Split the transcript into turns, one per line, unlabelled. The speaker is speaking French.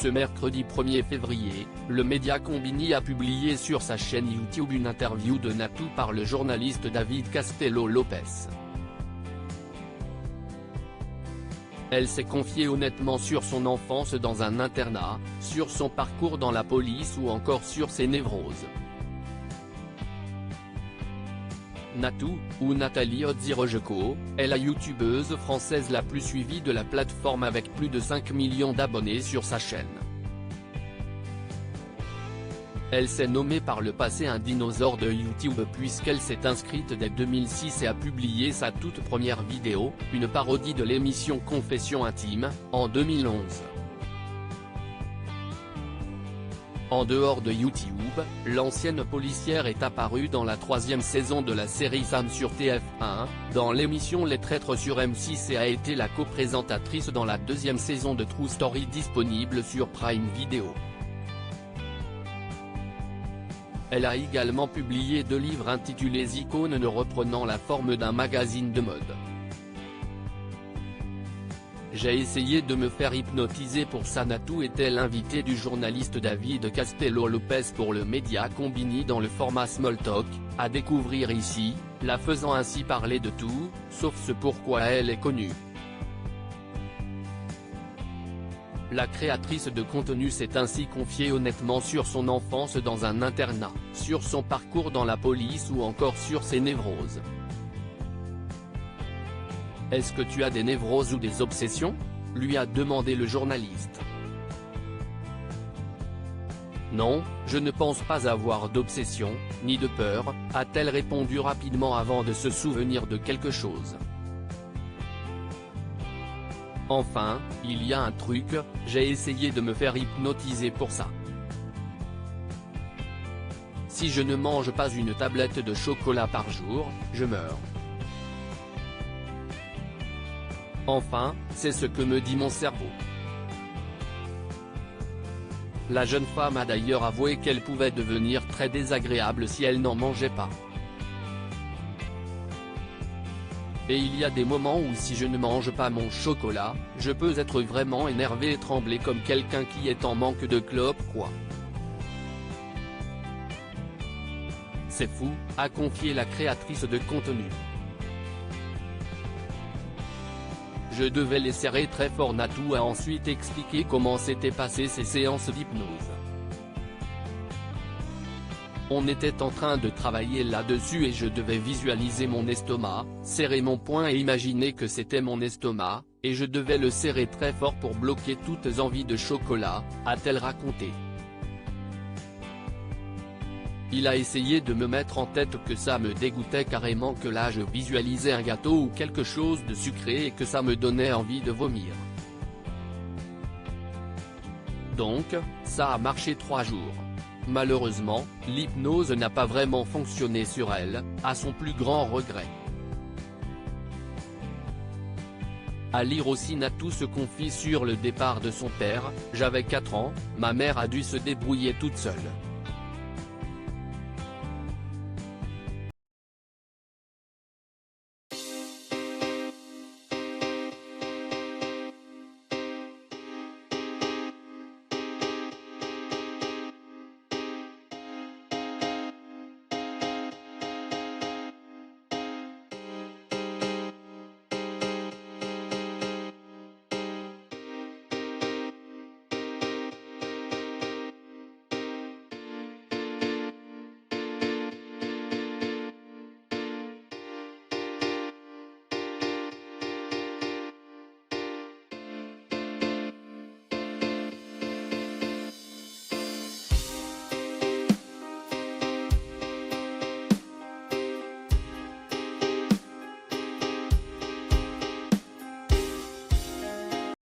Ce mercredi 1er février, le média Konbini a publié sur sa chaîne YouTube une interview de Natou par le journaliste David Castello Lopez. Elle s'est confiée honnêtement sur son enfance dans un internat, sur son parcours dans la police ou encore sur ses névroses. Natou, ou Nathalie Odzirojeko, est la youtubeuse française la plus suivie de la plateforme avec plus de 5 millions d'abonnés sur sa chaîne. Elle s'est nommée par le passé un dinosaure de YouTube puisqu'elle s'est inscrite dès 2006 et a publié sa toute première vidéo, une parodie de l'émission Confessions intimes, en 2011. En dehors de YouTube, l'ancienne policière est apparue dans la 3e saison de la série Sam sur TF1, dans l'émission Les Traîtres sur M6 et a été la co-présentatrice dans la 2e saison de True Story disponible sur Prime Video. Elle a également publié 2 livres intitulés Icônes reprenant la forme d'un magazine de mode. J'ai essayé de me faire hypnotiser pour ça. Natou était l'invité du journaliste David Castello Lopez pour le média Konbini dans le format Small Talk, à découvrir ici, la faisant ainsi parler de tout, sauf ce pourquoi elle est connue. La créatrice de contenu s'est ainsi confiée honnêtement sur son enfance dans un internat, sur son parcours dans la police ou encore sur ses névroses. Est-ce que tu as des névroses ou des obsessions ? Lui a demandé le journaliste. Non, je ne pense pas avoir d'obsession, ni de peur, a-t-elle répondu rapidement avant de se souvenir de quelque chose. Enfin, il y a un truc, j'ai essayé de me faire hypnotiser pour ça. Si je ne mange pas une tablette de chocolat par jour, je meurs. Enfin, c'est ce que me dit mon cerveau. La jeune femme a d'ailleurs avoué qu'elle pouvait devenir très désagréable si elle n'en mangeait pas. Et il y a des moments où si je ne mange pas mon chocolat, je peux être vraiment énervé et trembler comme quelqu'un qui est en manque de clope quoi. C'est fou, a confié la créatrice de contenu. Je devais les serrer très fort. Natou a ensuite expliqué comment s'étaient passées ces séances d'hypnose. On était en train de travailler là-dessus et je devais visualiser mon estomac, serrer mon poing et imaginer que c'était mon estomac, et je devais le serrer très fort pour bloquer toutes envies de chocolat, a-t-elle raconté. Il a essayé de me mettre en tête que ça me dégoûtait carrément, que là je visualisais un gâteau ou quelque chose de sucré et que ça me donnait envie de vomir. Donc, ça a marché 3 jours. Malheureusement, l'hypnose n'a pas vraiment fonctionné sur elle, à son plus grand regret. À lire aussi, Natou se confie sur le départ de son père. J'avais 4 ans, ma mère a dû se débrouiller toute seule.